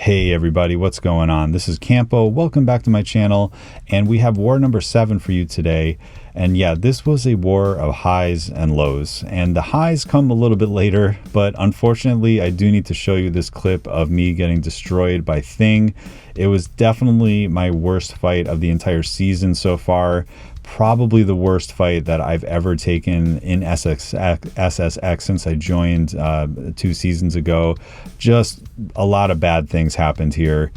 Hey everybody, what's going on? This is Campo. Welcome back to my channel, and we have war number 7 for you today. And yeah, this was a war of highs and lows, and the highs come a little bit later, but unfortunately I do need to show you this clip of me getting destroyed by Thing. It was definitely my worst fight of the entire season so far. Probably the worst fight that I've ever taken in SSX since I joined 2 seasons ago. Just a lot of bad things happened here.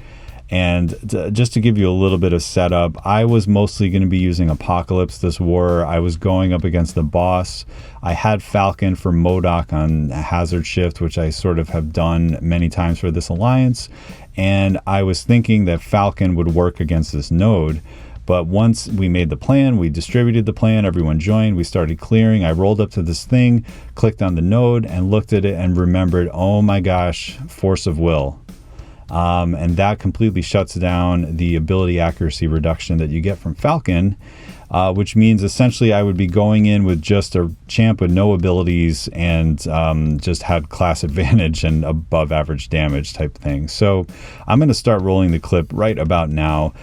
And just to give you a little bit of setup, I was mostly going to be using Apocalypse this war. I was going up against the boss. I had Falcon for MODOK on Hazard Shift, which I sort of have done many times for this alliance. And I was thinking that Falcon would work against this node. But once we made the plan, we distributed the plan, everyone joined, we started clearing. I rolled up to this thing, clicked on the node and looked at it and remembered, oh my gosh, force of will. And that completely shuts down the ability accuracy reduction that you get from Falcon, which means essentially I would be going in with just a champ with no abilities and just had class advantage and above average damage type thing. So I'm going to start rolling the clip right about now.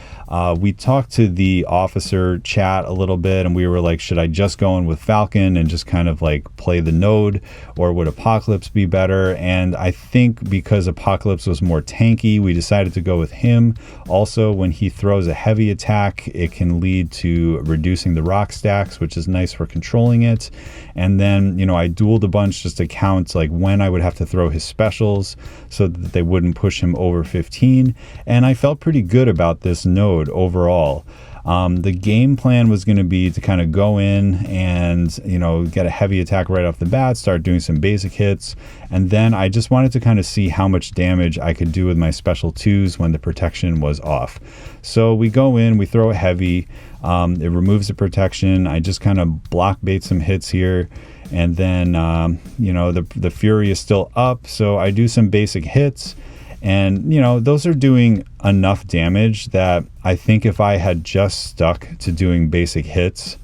We talked to the officer chat a little bit and we were like, should I just go in with Falcon and just kind of like play the node, or would Apocalypse be better? And I think because Apocalypse was more tanky, we decided to go with him. Also, when he throws a heavy attack, it can lead to reducing the rock stacks, which is nice for controlling it. And then, you know, I dueled a bunch just to count like when I would have to throw his specials so that they wouldn't push him over 15. And I felt pretty good about this node overall. The game plan was going to be to kind of go in and, you know, get a heavy attack right off the bat, start doing some basic hits, and then I just wanted to kind of see how much damage I could do with my special 2s when the protection was off. So we go in, we throw a heavy, it removes the protection. I just kind of block bait some hits here, and then you know, the fury is still up, so I do some basic hits. And, you know, those are doing enough damage that I think if I had just stuck to doing basic hits,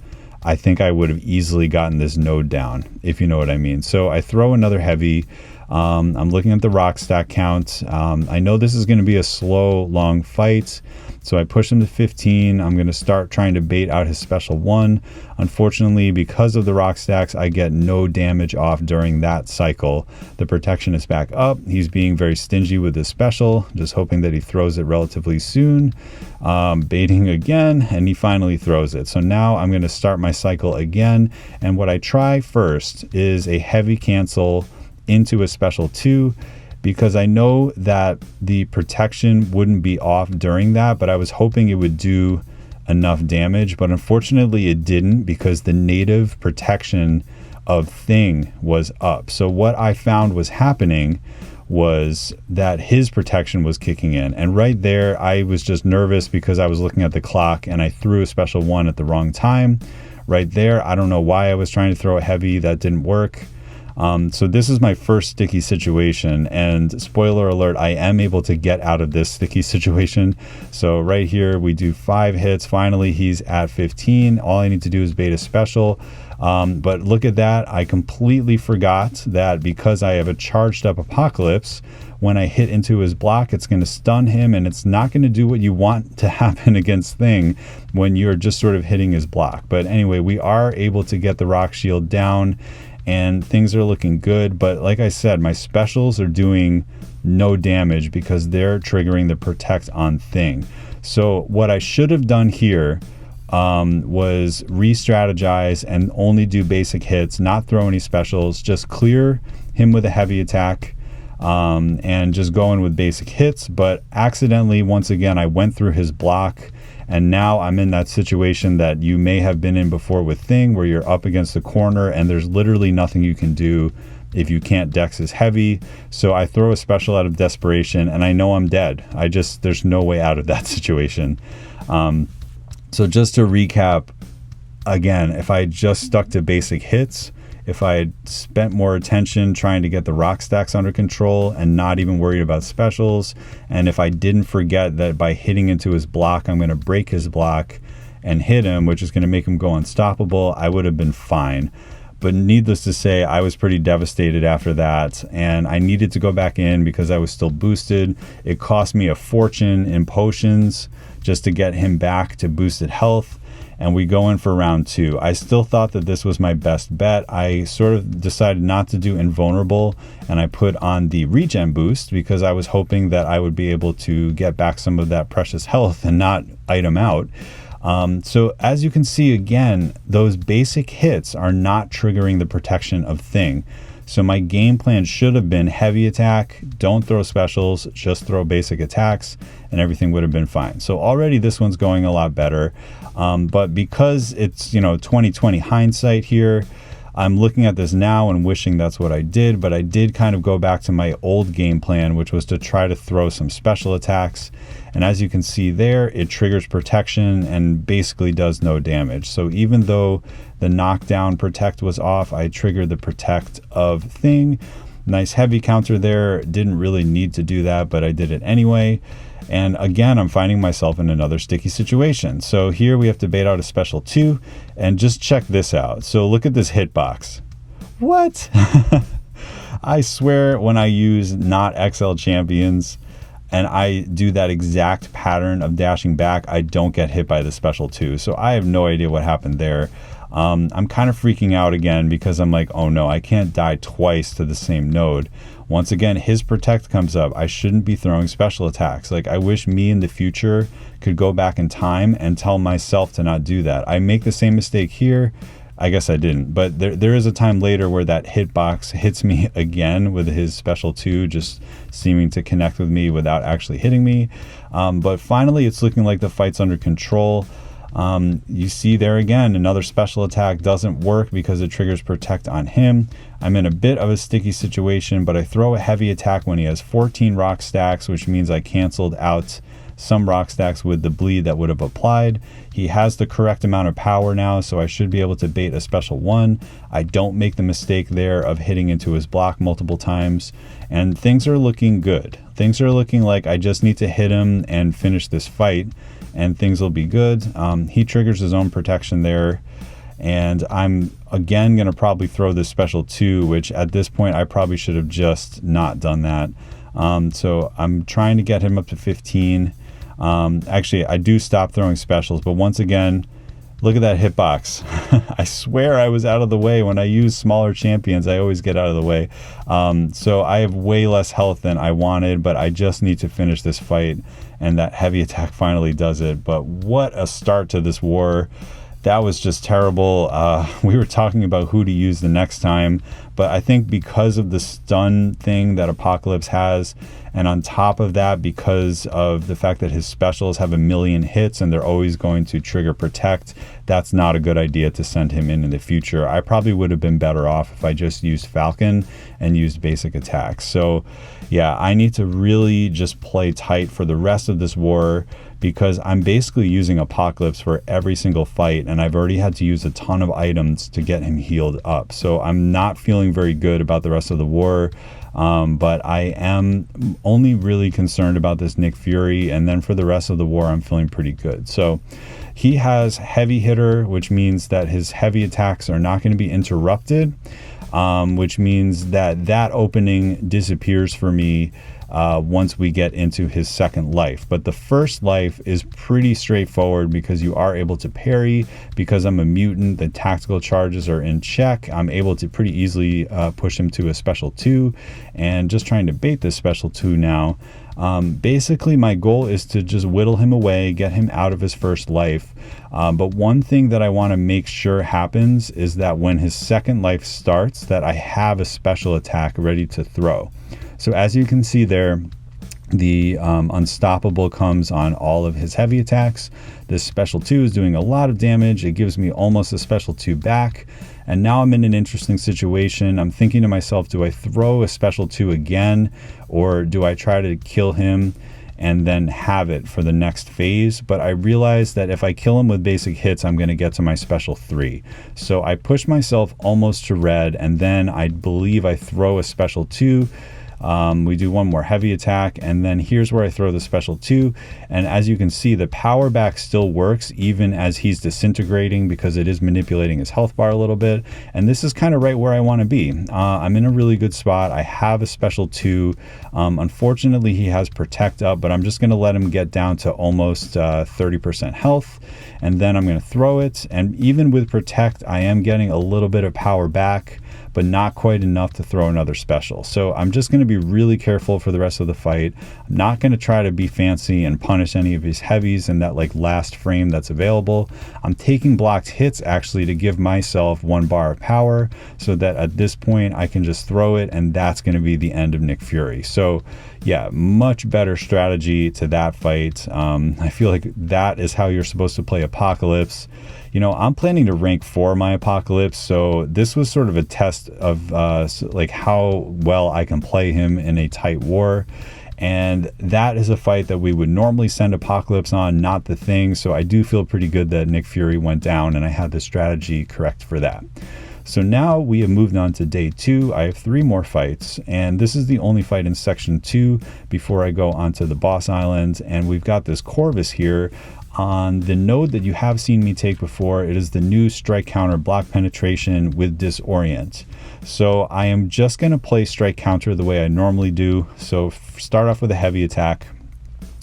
I think I would have easily gotten this node down, if you know what I mean. So I throw another heavy. I'm looking at the rock stack count. I know this is going to be a slow, long fight. So I push him to 15. I'm going to start trying to bait out his special 1. Unfortunately, because of the rock stacks, I get no damage off during that cycle. The protection is back up. He's being very stingy with his special, just hoping that he throws it relatively soon. Baiting again, and he finally throws it. So now I'm going to start my cycle again. And what I try first is a heavy cancel into a special 2, because I know that the protection wouldn't be off during that, but I was hoping it would do enough damage. But unfortunately it didn't, because the native protection of Thing was up. So what I found was happening was that his protection was kicking in, and right there I was just nervous because I was looking at the clock and I threw a special 1 at the wrong time. Right there, I don't know why I was trying to throw a heavy, that didn't work. So this is my first sticky situation, and spoiler alert, I am able to get out of this sticky situation. So right here we do 5 hits. Finally he's at 15. All I need to do is bait a special. But look at that, I completely forgot that because I have a charged up Apocalypse, when I hit into his block, it's going to stun him, and it's not going to do what you want to happen against Thing when you're just sort of hitting his block. But anyway, we are able to get the rock shield down, and things are looking good. But like I said, my specials are doing no damage because they're triggering the protect on Thing. So what I should have done here was re-strategize and only do basic hits, not throw any specials, just clear him with a heavy attack, and just go in with basic hits. But accidentally, once again, I went through his block, and now I'm in that situation that you may have been in before with Thing, where you're up against the corner and there's literally nothing you can do if you can't dex his heavy. So I throw a special out of desperation, and I know I'm dead. There's no way out of that situation. So just to recap, again, if I just stuck to basic hits, if I had spent more attention trying to get the rock stacks under control and not even worried about specials, and if I didn't forget that by hitting into his block, I'm going to break his block and hit him, which is going to make him go unstoppable, I would have been fine. But needless to say, I was pretty devastated after that, and I needed to go back in because I was still boosted. It cost me a fortune in potions just to get him back to boosted health, and we go in for round 2. I still thought that this was my best bet. I sort of decided not to do invulnerable, and I put on the regen boost because I was hoping that I would be able to get back some of that precious health and not item out. So as you can see, again, those basic hits are not triggering the protection of Thing. So my game plan should have been heavy attack, don't throw specials, just throw basic attacks, and everything would have been fine. So already this one's going a lot better. But because it's, 2020 hindsight here, I'm looking at this now and wishing that's what I did, but I did kind of go back to my old game plan, which was to try to throw some special attacks. And as you can see there, it triggers protection and basically does no damage. So even though the knockdown protect was off, I triggered the protect of Thing. Nice heavy counter there. Didn't really need to do that, but I did it anyway. And again, I'm finding myself in another sticky situation. So here we have to bait out a special 2, and just check this out. So look at this hitbox. What? I swear when I use not XL champions and I do that exact pattern of dashing back, I don't get hit by the special 2. So I have no idea what happened there. I'm kind of freaking out again because I'm like, oh no, I can't die twice to the same node. Once again, his protect comes up. I shouldn't be throwing special attacks. Like, I wish me in the future could go back in time and tell myself to not do that. I make the same mistake here. I guess I didn't, but there is a time later where that hitbox hits me again with his special 2, just seeming to connect with me without actually hitting me. But finally, it's looking like the fight's under control. You see there again, another special attack doesn't work because it triggers protect on him. I'm in a bit of a sticky situation, but I throw a heavy attack when he has 14 rock stacks, which means I canceled out some rock stacks with the bleed that would have applied. He has the correct amount of power now, so I should be able to bait a special 1. I don't make the mistake there of hitting into his block multiple times, and things are looking good. Things are looking like I just need to hit him and finish this fight, and things will be good. He triggers his own protection there, and I'm again going to probably throw this special 2, which at this point I probably should have just not done that. So I'm trying to get him up to 15. Actually, I do stop throwing specials, but once again, look at that hitbox. I swear I was out of the way. When I use smaller champions, I always get out of the way. So I have way less health than I wanted, but I just need to finish this fight, and that heavy attack finally does it. But what a start to this war. That was just terrible. We were talking about who to use the next time, but I think because of the stun thing that Apocalypse has, and on top of that, because of the fact that his specials have 1,000,000 hits and they're always going to trigger protect, that's not a good idea to send him in the future. I probably would have been better off if I just used Falcon and used basic attacks. So yeah, I need to really just play tight for the rest of this war, because I'm basically using Apocalypse for every single fight, and I've already had to use a ton of items to get him healed up. So I'm not feeling very good about the rest of the war, but I am only really concerned about this Nick Fury, and then for the rest of the war, I'm feeling pretty good. So he has heavy hitter, which means that his heavy attacks are not going to be interrupted, which means that opening disappears for me once we get into his second life. But the first life is pretty straightforward because you are able to parry. Because I'm a mutant, the tactical charges are in check. I'm able to pretty easily push him to a special 2, and just trying to bait this special 2 now. Basically, my goal is to just whittle him away, get him out of his first life. But one thing that I want to make sure happens is that when his second life starts, that I have a special attack ready to throw. So as you can see there, the unstoppable comes on all of his heavy attacks. This special 2 is doing a lot of damage. It gives me almost a special 2 back. And now I'm in an interesting situation. I'm thinking to myself, do I throw a special 2 again, or do I try to kill him and then have it for the next phase? But I realize that if I kill him with basic hits, I'm going to get to my special 3. So I push myself almost to red, and then I believe I throw a special 2. We do one more heavy attack, and then here's where I throw the special 2. And as you can see, the power back still works even as he's disintegrating, because it is manipulating his health bar a little bit. And this is kind of right where I want to be. I'm in a really good spot. I have a special 2. Unfortunately, he has protect up, but I'm just going to let him get down to almost 30% health. And then I'm going to throw it. And even with protect, I am getting a little bit of power back, but not quite enough to throw another special. So I'm just going to be really careful for the rest of the fight. I'm not going to try to be fancy and punish any of his heavies in that like last frame that's available. I'm taking blocked hits actually to give myself 1 bar of power, so that at this point I can just throw it, and that's going to be the end of Nick Fury. So yeah, much better strategy to that fight. I feel like that is how you're supposed to play Apocalypse. You know, I'm planning to rank 4 my Apocalypse, so this was sort of a test of like how well I can play him in a tight war. And that is a fight that we would normally send Apocalypse on, not the Thing. So I do feel pretty good that Nick Fury went down, and I had the strategy correct for that. So now we have moved on to day 2. I have 3 more fights, and this is the only fight in section 2 before I go onto the boss island. And we've got this Corvus here on the node that you have seen me take before. It is the new strike counter block penetration with disorient. So I am just going to play strike counter the way I normally do. So start off with a heavy attack,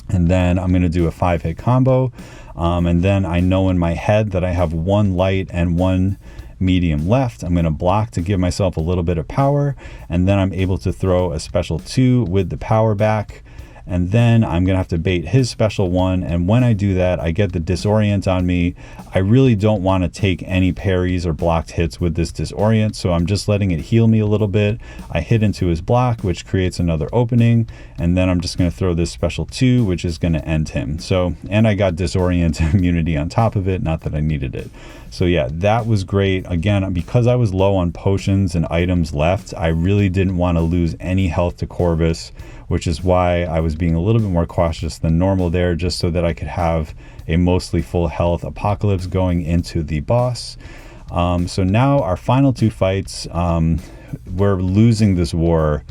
and then I'm going to do a 5-hit combo. And then I know in my head that I have 1 light and 1 medium left. I'm going to block to give myself a little bit of power, and then I'm able to throw a special 2 with the power back. And then I'm going to have to bait his special 1. And when I do that, I get the disorient on me. I really don't want to take any parries or blocked hits with this disorient, so I'm just letting it heal me a little bit. I hit into his block, which creates another opening. And then I'm just going to throw this special 2, which is going to end him. So, and I got disorient immunity on top of it. Not that I needed it. So yeah, that was great. Again, because I was low on potions and items left, I really didn't want to lose any health to Corvus, which is why I was being a little bit more cautious than normal there, just so that I could have a mostly full health Apocalypse going into the boss. So now our final 2 fights, we're losing this war.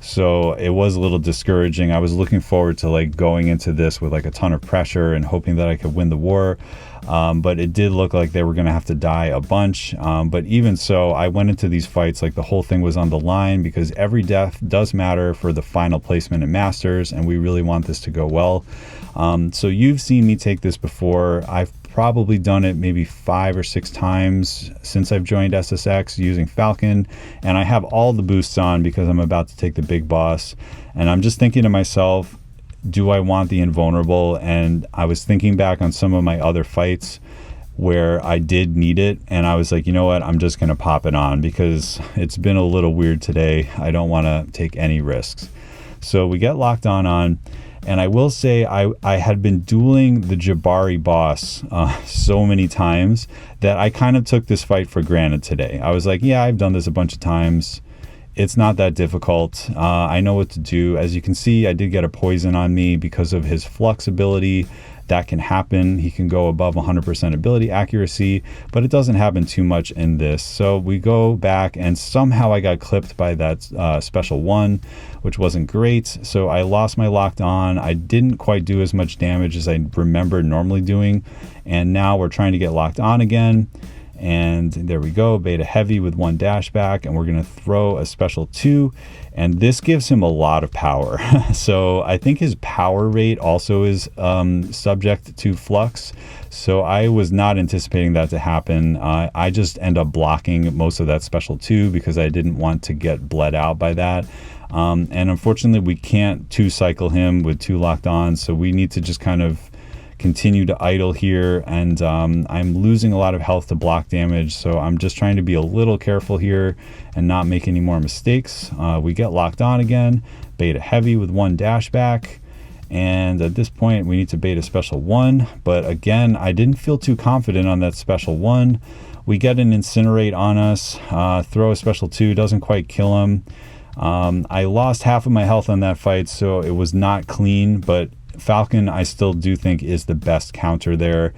So it was a little discouraging. I was looking forward to like going into this with like a ton of pressure and hoping that I could win the war. But it did look like they were going to have to die a bunch. But even so, I went into these fights like the whole thing was on the line, because every death does matter for the final placement in Masters, and we really want this to go well. So you've seen me take this before. I've probably done it maybe 5 or 6 times since I've joined SSX using Falcon, and I have all the boosts on because I'm about to take the big boss. And I'm just thinking to myself, do I want the invulnerable? And I was thinking back on some of my other fights where I did need it, and I was like, you know what, I'm just gonna pop it on because it's been a little weird today. I don't want to take any risks. So we get locked on, and I will say I had been dueling the Jabari boss so many times that I kind of took this fight for granted today. I was like, yeah, I've done this a bunch of times. It's not that difficult. I know what to do. As you can see, I did get a poison on me because of his flux ability. That can happen. He can go above 100% ability accuracy, but it doesn't happen too much in this. So we go back, and somehow I got clipped by that special 1, which wasn't great. So I lost my locked on. I didn't quite do as much damage as I remember normally doing. And now we're trying to get locked on again. And there we go, beta heavy with 1 dash back, and we're going to throw a special 2, and this gives him a lot of power. So I think his power rate also is subject to flux, so I was not anticipating that to happen. I just end up blocking most of that special 2 because I didn't want to get bled out by that. And unfortunately we can't 2-cycle him with 2 locked on, so we need to just kind of continue to idle here, and I'm losing a lot of health to block damage, so I'm just trying to be a little careful here and not make any more mistakes. We get locked on again, beta heavy with 1 dash back, and at this point we need to bait a special 1, but again I didn't feel too confident on that special 1. We get an incinerate on us, throw a special 2, doesn't quite kill him. I lost half of my health on that fight, so it was not clean, but Falcon, I still do think, is the best counter there,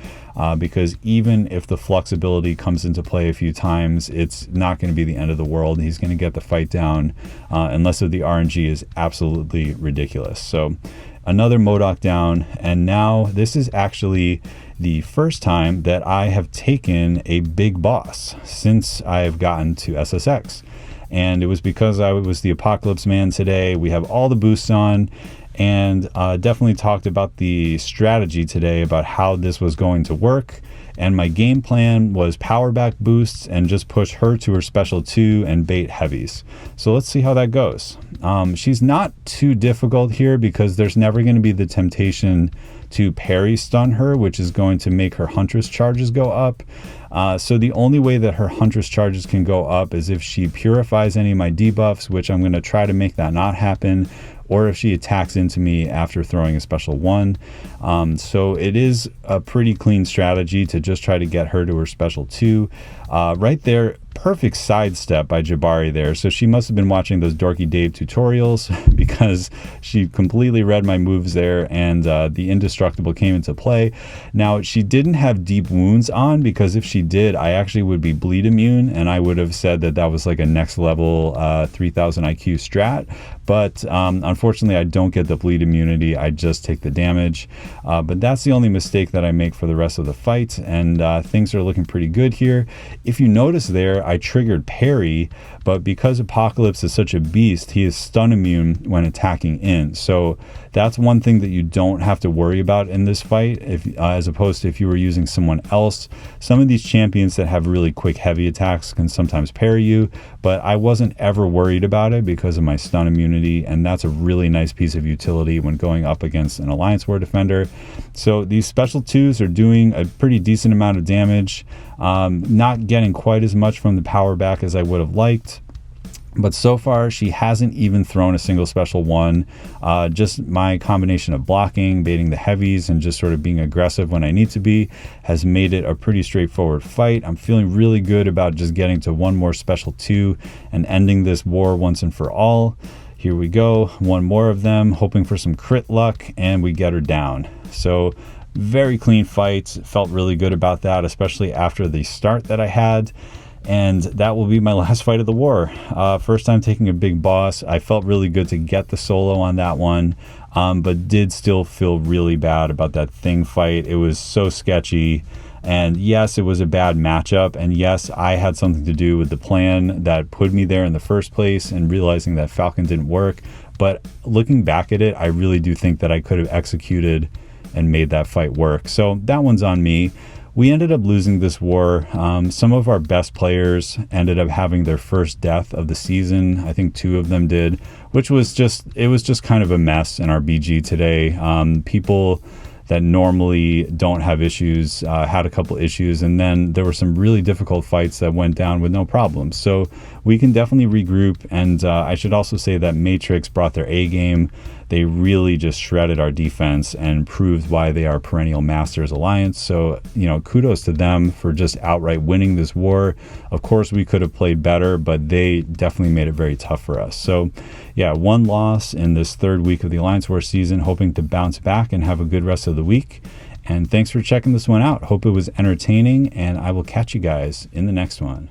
because even if the flexibility comes into play a few times, it's not going to be the end of the world. He's going to get the fight down, unless the RNG is absolutely ridiculous. So another MODOK down, and now this is actually the first time that I have taken a big boss since I've gotten to SSX. And it was because I was the Apocalypse man today. We have all the boosts on, and definitely talked about the strategy today about how this was going to work. And my game plan was power back boosts and just push her to her special 2 and bait heavies. So let's see how that goes. She's not too difficult here because there's never going to be the temptation to parry stun her, which is going to make her Huntress charges go up. So the only way that her Huntress charges can go up is if she purifies any of my debuffs, which I'm going to try to make that not happen, or if she attacks into me after throwing a special 1. So it is a pretty clean strategy to just try to get her to her special 2. Right there, perfect sidestep by Jabari there. So she must have been watching those Dorky Dave tutorials because she completely read my moves there, and the indestructible came into play. Now, she didn't have deep wounds on, because if she did, I actually would be bleed immune, and I would have said that that was like a next level 3000 IQ strat. But unfortunately, I don't get the bleed immunity. I just take the damage. But that's the only mistake that I make for the rest of the fight, and things are looking pretty good here. If you notice there, I triggered parry, but because Apocalypse is such a beast, he is stun immune when attacking in. So that's one thing that you don't have to worry about in this fight, as opposed to if you were using someone else. Some of these champions that have really quick heavy attacks can sometimes parry you, but I wasn't ever worried about it because of my stun immunity, and that's a really nice piece of utility when going up against an Alliance War defender. So these special 2s are doing a pretty decent amount of damage, not getting quite as much from the power back as I would have liked. But so far, she hasn't even thrown a single special 1. Just my combination of blocking, baiting the heavies, and just sort of being aggressive when I need to be has made it a pretty straightforward fight. I'm feeling really good about just getting to one more special 2 and ending this war once and for all. Here we go, one more of them, hoping for some crit luck, and we get her down. So very clean fight. Felt really good about that, especially after the start that I had. And that will be my last fight of the war. First time taking a big boss. I felt really good to get the solo on that one, but did still feel really bad about that Thing fight. It was so sketchy. And yes, it was a bad matchup. And yes, I had something to do with the plan that put me there in the first place, and realizing that Falcon didn't work. But looking back at it, I really do think that I could have executed and made that fight work. So that one's on me. We ended up losing this war. Some of our best players ended up having their first death of the season. I think 2 of them did, which was just kind of a mess in our BG today. People that normally don't have issues had a couple issues, and then there were some really difficult fights that went down with no problems. So we can definitely regroup, and I should also say that Matrix brought their A game. They really just shredded our defense and proved why they are perennial masters alliance. So, kudos to them for just outright winning this war. Of course, we could have played better, but they definitely made it very tough for us. So, yeah, 1 loss in this 3rd week of the Alliance War season, hoping to bounce back and have a good rest of the week. And thanks for checking this one out. Hope it was entertaining, and I will catch you guys in the next one.